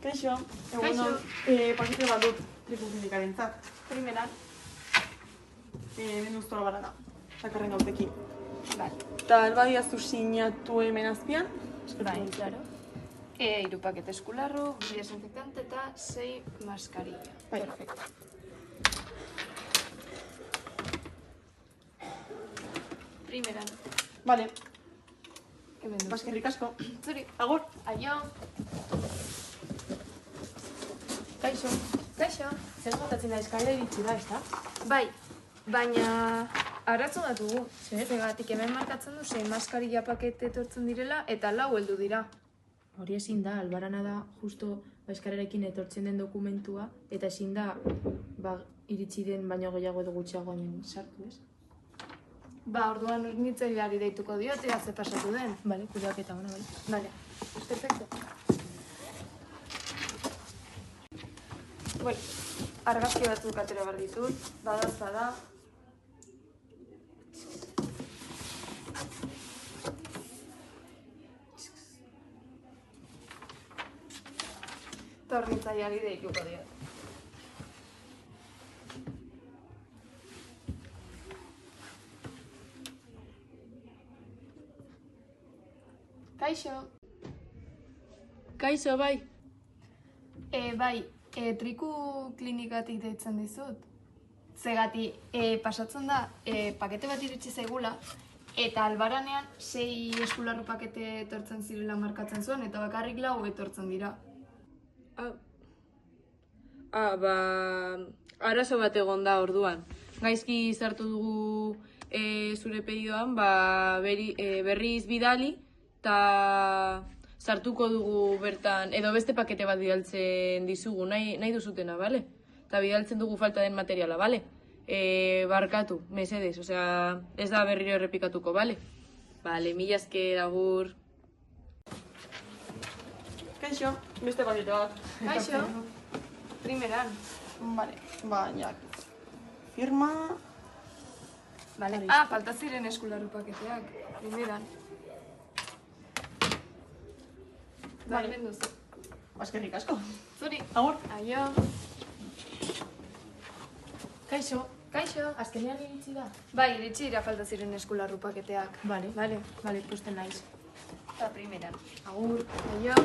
Kaixo, egunon, pakete bat dut trikuklinikarentzat. Primeran, hemen uztora barana, sakarren gautekin. Eta albadiazu sinatu hemen azpian? Bai, claro. 3 pakete eskularru, 2 desinfektante eta 6 maskarilla. Bai. Perfecto. Primeran. Vale, Hemen duzu. baskerrik asko. Zuri. Agur. Aio. Kaixo, zer montatzen da eskaila iritsi da, ezta? Bai, baina arazo bat dugu. Zegatik hemen markatzen du 6 maskarilla pakete etortzen direla eta 4 heldu dira. Hori ezin da, albarana da, justo baskararekin etortzen den dokumentua, eta ezin da, iritsi den baino gehiago edo gutxiago hemen sartu, ez? Orduan hornitzaileari deituko diot, ea ze pasatu den. Bale, kudeak eta ona, bai. Vale, perfecto. Bueno, argazki batzuk atera behar ditut, badaz bada. Eta hornitzaileari deituko diot. Kaixo. Kaixo, bai. Bai, triku klinikatik deitzen dizut. Zegati, pasatzen da, pakete bat iritsi zaigula, eta albaranean 6 eskularru pakete etortzen zirela markatzen zuen, eta bakarrik 4 etortzen dira. Arazo bat egon da orduan. Gaizki sartu dugu zure pedidoan, berriz bidali, eta sartuko dugu bertan, edo beste pakete bat bidaltzen dizugu, nahi duzutena, bale? Eta bidaltzen dugu falta den materiala, bale? Barkatu, mesedez, osea, ez da berriro errepikatuko, bale? Bale, mila esker, agur. Kaixo, beste pakete bat. Kaixo, primeran. Vale, baina, firma... Vale. Falta ziren eskularru paketeak, primeran. Vale. Hemen duzu. Baskerrik asko. Zuri. Agur. Aio. Kaixo, Kaixo. azkenean iritsi da? Bai, iritsi dira falta ziren eskularru paketeak. Bale, ikusten naiz. Eta primeran. Agur. Aio.